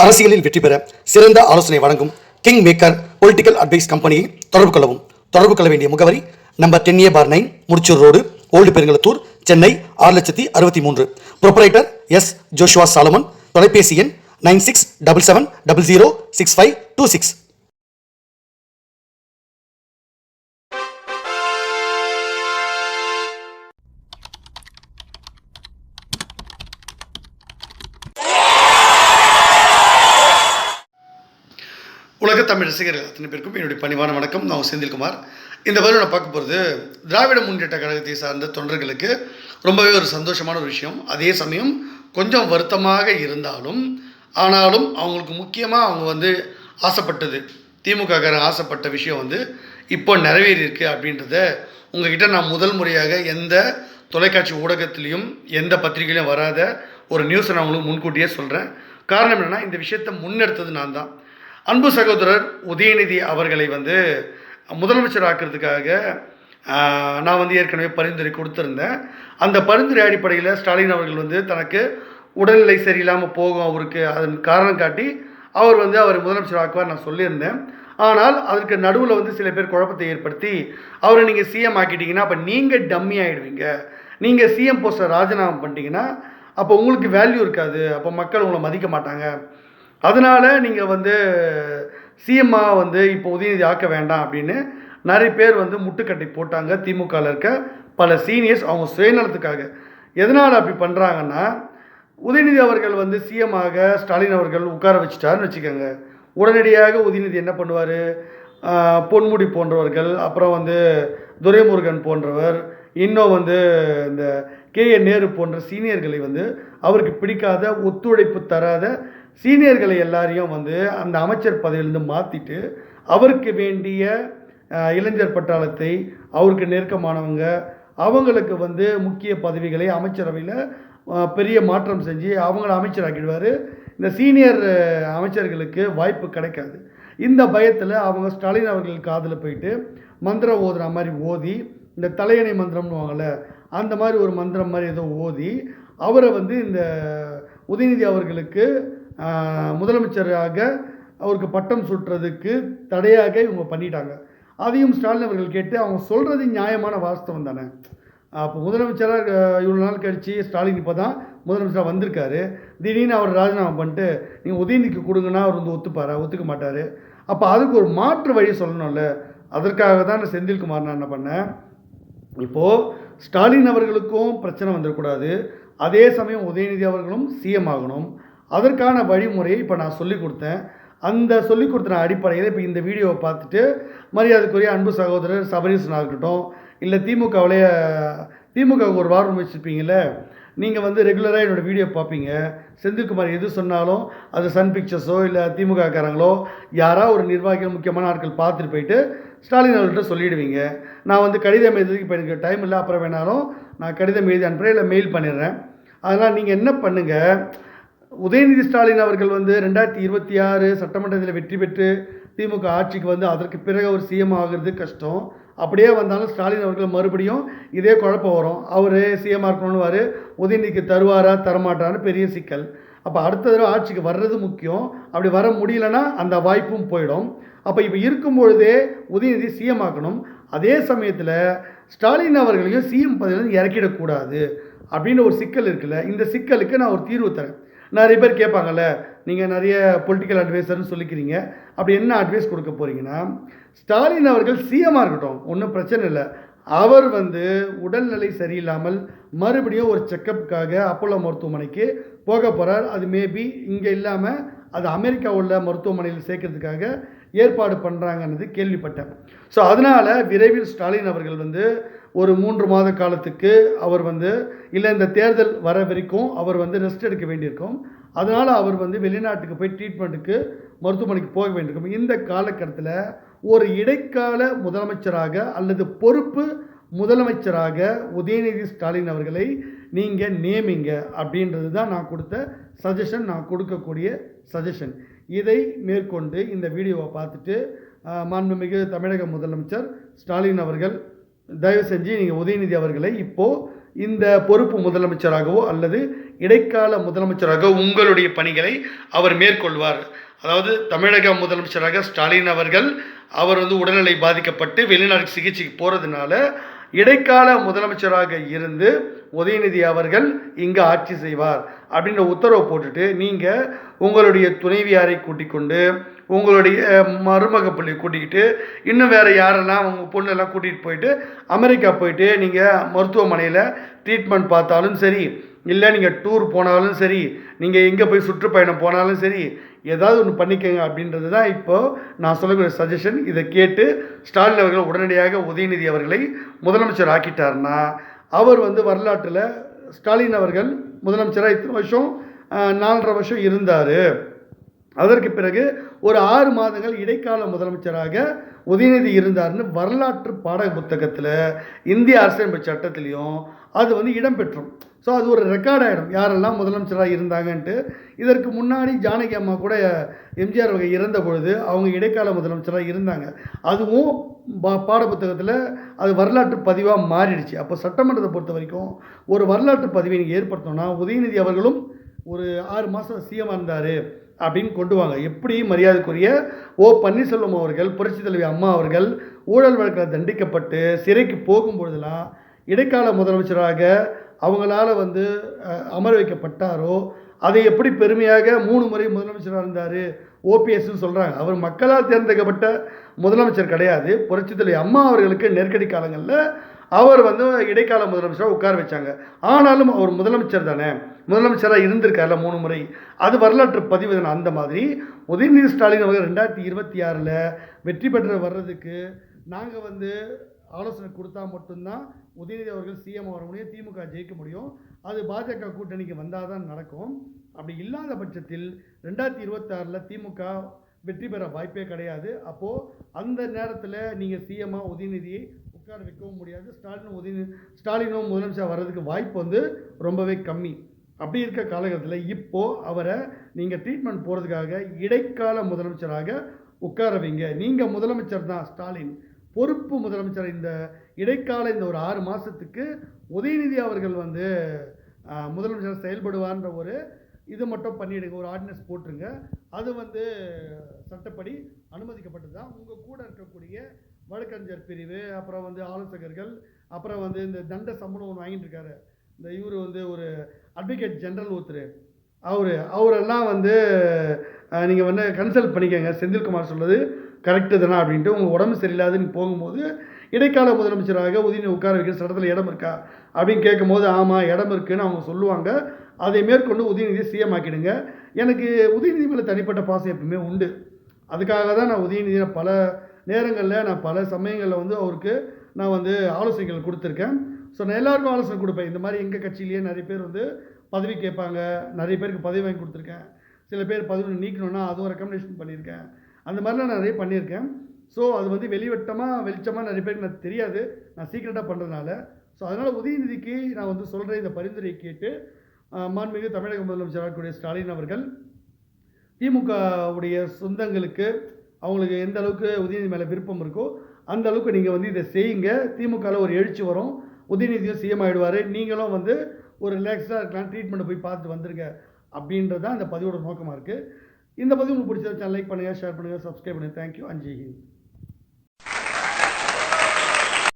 அரசியலில் வெற்றி பெற சிறந்த ஆலோசனை வழங்கும் கிங் மேக்கர் பொலிட்டிக்கல் அட்வைஸ் கம்பெனியை தொடர்பு கொள்ளவும். தொடர்பு கொள்ள வேண்டிய முகவரி number 10A/9 Mudichur road, old Perungalathur, Chennai 6,63,000. Proprietor S. Joshua Solomon. தொலைபேசி எண் 9677006526. உலக தமிழ் ரசிகர்கள் அத்தனை பேருக்கும் என்னுடைய பணிவான வணக்கம். நான் செந்தில்குமார். இந்த பதில் நான் பார்க்க போகிறது திராவிட முன்னேற்ற கழகத்தை சார்ந்த தொண்டர்களுக்கு ரொம்பவே ஒரு சந்தோஷமான ஒரு விஷயம். அதே சமயம் கொஞ்சம் வருத்தமாக இருந்தாலும் ஆனாலும் அவங்களுக்கு முக்கியமாக அவங்க ஆசைப்பட்டது, திமுககாரன் ஆசைப்பட்ட விஷயம் இப்போ நிறைவேறியிருக்கு அப்படின்றத உங்ககிட்ட நான் முதல் முறையாக எந்த தொலைக்காட்சி ஊடகத்திலையும் எந்த பத்திரிகையிலையும் வராத ஒரு நியூஸை நான் உங்களுக்கு முன்கூட்டியே சொல்கிறேன். காரணம் என்னென்னா, இந்த விஷயத்தை முன்னெடுத்தது நான் தான். அன்பு சகோதரர் உதயநிதி அவர்களை முதலமைச்சர் ஆக்கிறதுக்காக நான் ஏற்கனவே பரிந்துரை கொடுத்துருந்தேன். அந்த பரிந்துரை அடிப்படையில் ஸ்டாலின் அவர்கள் தனக்கு உடல்நிலை சரியில்லாமல் போகும், அவருக்கு அதன் காரணம் காட்டி அவர் அவர் முதலமைச்சர் ஆக்குவார் நான் சொல்லியிருந்தேன். ஆனால் அதற்கு நடுவில் சில பேர் குழப்பத்தை ஏற்படுத்தி அவரை நீங்கள் சிஎம் ஆக்கிட்டீங்கன்னா அப்போ நீங்கள் டம்மி ஆகிடுவீங்க, நீங்கள் சிஎம் போஸ்டை ராஜினாமா பண்ணிட்டீங்கன்னா அப்போ உங்களுக்கு வேல்யூ இருக்காது, அப்போ மக்கள் உங்களை மதிக்க மாட்டாங்க, அதனால் நீங்கள் சிஎம்மாக இப்போ உதயநிதி ஆக்க வேண்டாம் அப்படின்னு நிறைய பேர் முட்டுக்கட்டை போட்டாங்க. திமுகவில் இருக்க பல சீனியர்ஸ் அவங்க சுயநலத்துக்காக. எதனால் அப்படி பண்ணுறாங்கன்னா, உதயநிதி அவர்கள் சிஎம்மாக ஸ்டாலின் அவர்கள் உட்கார வச்சுட்டாருன்னு வச்சுக்கோங்க. உடனடியாக உதயநிதி என்ன பண்ணுவார், பொன்முடி போன்றவர்கள், அப்புறம் துரைமுருகன் போன்றவர், இன்னும் இந்த KN நேரு போன்ற சீனியர்களை அவருக்கு பிடிக்காத, ஒத்துழைப்பு தராத சீனியர்களை எல்லாரையும் அந்த அமைச்சர் பதவியிலிருந்து மாற்றிட்டு அவருக்கு வேண்டிய இளைஞர் பட்டாளத்தை, அவருக்கு நெருக்கமானவங்க, அவங்களுக்கு முக்கிய பதவிகளை அமைச்சரவையில் பெரிய மாற்றம் செஞ்சு அவங்கள அமைச்சராக்கிடுவார். இந்த சீனியர் அமைச்சர்களுக்கு வாய்ப்பு கிடைக்காது. இந்த பயத்தில் அவங்க ஸ்டாலின் அவர்கள் காதில் போயிட்டு மந்திரம் ஓதுற மாதிரி ஓதி, இந்த தலையணை மந்திரம்னுவாங்கள்ல அந்த மாதிரி ஒரு மந்திரம் மாதிரி ஏதோ ஓதி அவரை இந்த உதயநிதி அவர்களுக்கு முதலமைச்சராக அவருக்கு பட்டம் சுட்டுறதுக்கு தடையாக இவங்க பண்ணிட்டாங்க. அதையும் ஸ்டாலின் அவர்கள் கேட்டு அவங்க சொல்கிறது நியாயமான வாஸ்தவம் தானே. அப்போ முதலமைச்சராக இவ்வளோ நாள் கழித்து ஸ்டாலின் இப்போ தான் முதலமைச்சராக வந்திருக்காரு. திடீர்னு அவர் ராஜினாமா பண்ணிட்டு நீங்கள் உதயநிதிக்கு கொடுங்கன்னா அவர் ஒத்துப்பாரா? ஒத்துக்க மாட்டார். அப்போ அதுக்கு ஒரு மாற்று வழி சொல்லணும்ல. அதற்காக தான் நான் செந்தில்குமார் நான் என்ன பண்ணேன், இப்போது ஸ்டாலின் அவர்களுக்கும் பிரச்சனை வந்துடக்கூடாது, அதே சமயம் உதயநிதி அவர்களும் சிஎம் ஆகணும். அதற்கான வழிமுறையை இப்போ நான் சொல்லிக் கொடுத்தேன். அந்த சொல்லிக் கொடுத்த அடிப்படையில் இப்போ இந்த வீடியோவை பார்த்துட்டு மரியாதைக்குரிய அன்பு சகோதரர் சபரீசனாக இருக்கட்டும், இல்லை திமுகவுக்கு ஒரு வாரம் வச்சுருப்பீங்கள, நீங்கள் ரெகுலராக என்னோடய வீடியோ பார்ப்பீங்க. செந்தில்குமார் எது சொன்னாலும் அது சன் பிக்சர்ஸோ இல்லை திமுககாரங்களோ யாராவது ஒரு நிர்வாகிகள் முக்கியமான ஆட்கள் பார்த்துட்டு போயிட்டு ஸ்டாலின் அவர்கள்ட்ட சொல்லிவிடுவீங்க. நான் கடிதம் எழுதுறதுக்கு இப்போ எனக்கு டைம் இல்லை, அப்புறம் வேணாலும் நான் கடிதம் எழுதி அனுப்புகிறேன், இல்லை மெயில் பண்ணிடுறேன். அதனால் நீங்கள் என்ன பண்ணுங்கள், உதயநிதி ஸ்டாலின் அவர்கள் 2026 சட்டமன்றத்தில் வெற்றி பெற்று திமுக ஆட்சிக்கு அதற்கு பிறகு அவர் சிஎம் ஆகிறது கஷ்டம். அப்படியே வந்தாலும் ஸ்டாலின் அவர்கள் மறுபடியும் இதே குழப்பம் வரும். அவர் சிஎம் இருக்கணும்னு உதயநிதிக்கு தருவாரா தரமாட்டான்னு பெரிய சிக்கல். அப்போ அடுத்த தடவை ஆட்சிக்கு வர்றது முக்கியம். அப்படி வர முடியலன்னா அந்த வாய்ப்பும் போயிடும். அப்போ இப்போ இருக்கும்பொழுதே உதயநிதி சிஎம் ஆக்கணும். அதே சமயத்தில் ஸ்டாலின் அவர்களையும் சிஎம் பதவியிலேருந்து இறக்கிடக்கூடாது அப்படின்னு ஒரு சிக்கல் இருக்குல்ல. இந்த சிக்கலுக்கு நான் ஒரு தீர்வு தரேன். நிறைய பேர் கேட்பாங்கல்ல, நீங்கள் நிறைய பொலிட்டிக்கல் அட்வைசர்னு சொல்லிக்கிறீங்க, அப்படி என்ன அட்வைஸ் கொடுக்க போகிறீங்கன்னா, ஸ்டாலின் அவர்கள் சிஎம்மாக இருக்கட்டும், ஒன்றும் பிரச்சனை இல்லை. அவர் உடல்நிலை சரியில்லாமல் மறுபடியும் ஒரு செக்கப்புக்காக அப்போலோ மருத்துவமனைக்கு போக போகிறார். அது மேபி இங்கே இல்லாமல் அது அமெரிக்கா உள்ள மருத்துவமனையில் சேர்க்கறதுக்காக ஏற்பாடு பண்ணுறாங்கன்னு கேள்விப்பட்டேன். ஸோ அதனால் விரைவில் ஸ்டாலின் அவர்கள் ஒரு 3 மாத காலத்துக்கு அவர் இல்லை இந்த தேர்தல் வர வரைக்கும் அவர் ரெஸ்ட் எடுக்க வேண்டியிருக்கும். அதனால் அவர் வெளிநாட்டுக்கு போய் ட்ரீட்மெண்ட்டுக்கு மருத்துவமனைக்கு போக வேண்டியிருக்கும். இந்த காலகட்டத்தில் ஒரு இடைக்கால முதலமைச்சராக அல்லது பொறுப்பு முதலமைச்சராக உதயநிதி ஸ்டாலின் அவர்களை நீங்கள் நியமிங்க அப்படின்றது தான் நான் கொடுத்த சஜஷன், நான் கொடுக்கக்கூடிய சஜஷன். இதை மேற்கொண்டு இந்த வீடியோவை பார்த்துட்டு மாண்புமிகு தமிழக முதலமைச்சர் ஸ்டாலின் அவர்கள் தயவு செஞ்சு நீங்கள் உதயநிதி அவர்களை இப்போது இந்த பொறுப்பு முதலமைச்சராகவோ அல்லது இடைக்கால முதலமைச்சராக உங்களுடைய பணிகளை அவர் மேற்கொள்வார். அதாவது தமிழக முதலமைச்சராக ஸ்டாலின் அவர்கள் அவர் உடல்நிலை பாதிக்கப்பட்டு வெளிநாடு சிகிச்சைக்கு போகிறதுனால இடைக்கால முதலமைச்சராக இருந்து உதயநிதி அவர்கள் இங்கே ஆட்சி செய்வார் அப்படின்ற உத்தரவை போட்டுட்டு நீங்கள் உங்களுடைய துணைவியாரை கூட்டிக் கொண்டு உங்களுடைய மருமக பிள்ளையை கூட்டிக்கிட்டு இன்னும் வேறு யாரெல்லாம் உங்கள் பொண்ணெல்லாம் கூட்டிகிட்டு போயிட்டு அமெரிக்கா போயிட்டு நீங்கள் மருத்துவமனையில் ட்ரீட்மெண்ட் பார்த்தாலும் சரி, இல்லை நீங்கள் டூர் போனாலும் சரி, நீங்கள் எங்கே போய் சுற்றுப்பயணம் போனாலும் சரி, ஏதாவது ஒன்று பண்ணிக்கங்க அப்படின்றது தான் இப்போது நான் சொல்லக்கூடிய சஜஷன். இதை கேட்டு ஸ்டாலின் அவர்கள் உடனடியாக உதயநிதி அவர்களை முதலமைச்சர் ஆக்கிட்டார்னா அவர் வரலாற்றில் ஸ்டாலின் அவர்கள் முதலமைச்சராக இத்தனை வருஷம் 4.5 வருஷம் இருந்தார். அதற்கு பிறகு ஒரு 6 மாதங்கள் இடைக்கால முதலமைச்சராக உதயநிதி இருந்தார்னு வரலாற்று பாடக புத்தகத்தில் இந்திய அரசியலமைப்பு சட்டத்திலையும் அது இடம்பெற்றும். ஸோ அது ஒரு ரெக்கார்ட் ஆகிடும் யாரெல்லாம் முதலமைச்சராக இருந்தாங்கன்ட்டு. இதற்கு முன்னாடி ஜானகி அம்மா கூட எம்ஜிஆர் வகை இறந்த பொழுது அவங்க இடைக்கால முதலமைச்சராக இருந்தாங்க. அதுவும் பாட புத்தகத்தில் அது வரலாற்று பதிவாக மாறிடுச்சு. அப்போ சட்டமன்றத்தை பொறுத்த வரைக்கும் ஒரு வரலாற்று பதிவை நீங்கள் ஏற்படுத்தணும்னா உதயநிதி அவர்களும் ஒரு 6 மாதம் சிஎம் இருந்தார் அப்படின்னு கொண்டு வாங்க. எப்படி மரியாதைக்குரிய ஓ பன்னீர்செல்வம் அவர்கள், புரட்சித் தலைவி அம்மா அவர்கள் ஊழல் வழக்கில் தண்டிக்கப்பட்டு சிறைக்கு போகும்பொழுதெல்லாம் இடைக்கால முதலமைச்சராக அவங்களால அமர வைக்கப்பட்டாரோ அதை எப்படி பெருமையாக 3 முறை முதலமைச்சராக இருந்தார் ஓபிஎஸ்ன்னு சொல்கிறாங்க. அவர் மக்களால் தேர்ந்தெடுக்கப்பட்ட முதலமைச்சர் கிடையாது. புரட்சித் தலைவி அம்மா அவர்களுக்கு நெருக்கடி காலங்களில் அவர் இடைக்கால முதலமைச்சராக உட்கார வச்சாங்க. ஆனாலும் அவர் முதலமைச்சர் தானே, முதலமைச்சராக இருந்திருக்காருல 3 முறை, அது வரலாற்று பதிவு தானே. அந்த மாதிரி உதயநிதி ஸ்டாலின் அவர்கள் 2026 வெற்றி பெற்று வர்றதுக்கு நாங்கள் ஆலோசனை கொடுத்தா மட்டும்தான் உதயநிதி அவர்கள் சிஎம் வர முடியும், திமுக ஜெயிக்க முடியும். அது பாஜக கூட்டணிக்கு வந்தால் தான் நடக்கும். அப்படி இல்லாத பட்சத்தில் 2026 திமுக வெற்றி பெற வாய்ப்பே கிடையாது. அப்போது அந்த நேரத்தில் நீங்கள் சிஎம்மாக உதயநிதியை உட்கார வைக்கவும் முடியாது. ஸ்டாலினும் முதலமைச்சர் வர்றதுக்கு வாய்ப்பு ரொம்பவே கம்மி. அப்படி இருக்க காலகட்டத்தில் இப்போது அவரை நீங்கள் ட்ரீட்மெண்ட் போகிறதுக்காக இடைக்கால முதலமைச்சராக உட்கார வைங்க. நீங்கள் முதலமைச்சர் தான் ஸ்டாலின், பொறுப்பு முதலமைச்சர். இந்த இடைக்கால இந்த ஒரு 6 மாதத்துக்கு உதயநிதி அவர்கள் முதலமைச்சர் செயல்படுவார்ன்ற ஒரு இது மட்டும் பண்ணிவிடுங்க, ஒரு ஆர்டினன்ஸ் போட்டுருங்க. அது சட்டப்படி அனுமதிக்கப்பட்டது தான். உங்கள் கூட இருக்கக்கூடிய வழக்கறிஞர் பிரிவு, அப்புறம் ஆலோசகர்கள், அப்புறம் இந்த தண்ட சம்பளம் ஒன்று வாங்கிட்டு இருக்காரு இந்த இவர் ஒரு அட்வொகேட் ஜெனரல் ஒருத்தர், அவரெல்லாம் நீங்கள் கன்சல்ட் பண்ணிக்கோங்க. செந்தில்குமார் சொல்கிறது கரெக்டு தானே அப்படின்ட்டு. உங்கள் உடம்பு சரியில்லாதுன்னு போகும்போது இடைக்கால முதலமைச்சராக உதயநிதி உட்கார வைக்கிற சட்டத்தில் இடம் இருக்கா அப்படின்னு கேட்கும்போது ஆமாம் இடம் இருக்குன்னு அவங்க சொல்லுவாங்க. அதை மேற்கொண்டு உதயநிதியை சிஎம் ஆக்கிடுங்க. எனக்கு உதயநிதி மேலே தனிப்பட்ட பாசம் எப்பவுமே உண்டு. அதுக்காக தான் நான் உதயநிதியை பல நேரங்களில் நான் பல சமயங்களில் அவருக்கு நான் ஆலோசனைகள் கொடுத்துருக்கேன். ஸோ நான் எல்லாருக்கும் ஆலோசனை கொடுப்பேன். இந்த மாதிரி எங்கள் கட்சியிலேயே நிறைய பேர் பதவி கேட்பாங்க, நிறைய பேருக்கு பதவி வாங்கி கொடுத்துருக்கேன். சில பேர் பதவி நீக்கணும்னா அதுவும் ரெக்கமெண்டேஷன் பண்ணியிருக்கேன். அந்த மாதிரிலாம் நான் நிறைய பண்ணியிருக்கேன். ஸோ அது வெளிச்சமாக நிறைய பேருக்கு நான் தெரியாது, நான் சீக்கிரட்டாக பண்ணுறதுனால. ஸோ அதனால் உதயநிதிக்கு நான் சொல்கிற இந்த பரிந்துரையை கேட்டு மாண்புமிகு தமிழக முதலமைச்சராக ஸ்டாலின் அவர்கள் திமுகவுடைய சொந்தங்களுக்கு அவங்களுக்கு எந்த அளவுக்கு உதயநிதி மேலே விருப்பம் இருக்கோ அந்த அளவுக்கு நீங்கள் இதை செய்யுங்க. திமுகவில் ஒரு எழுச்சி வரும், உதயநிதியும் சிஎம் ஆகிடுவார், நீங்களும் ஒரு ரிலாக்ஸாக இருக்கலாம், ட்ரீட்மெண்ட்டை போய் பார்த்துட்டு வந்துருங்க அப்படின்றது தான் இந்த பதிவோட நோக்கமாக இருக்குது. இந்த பதிவு உங்களுக்கு பிடிச்ச லைக் பண்ணுங்கள், ஷேர் பண்ணுங்கள், சப்ஸ்கிரைப் பண்ணுங்கள். Thank you and Jai Hind.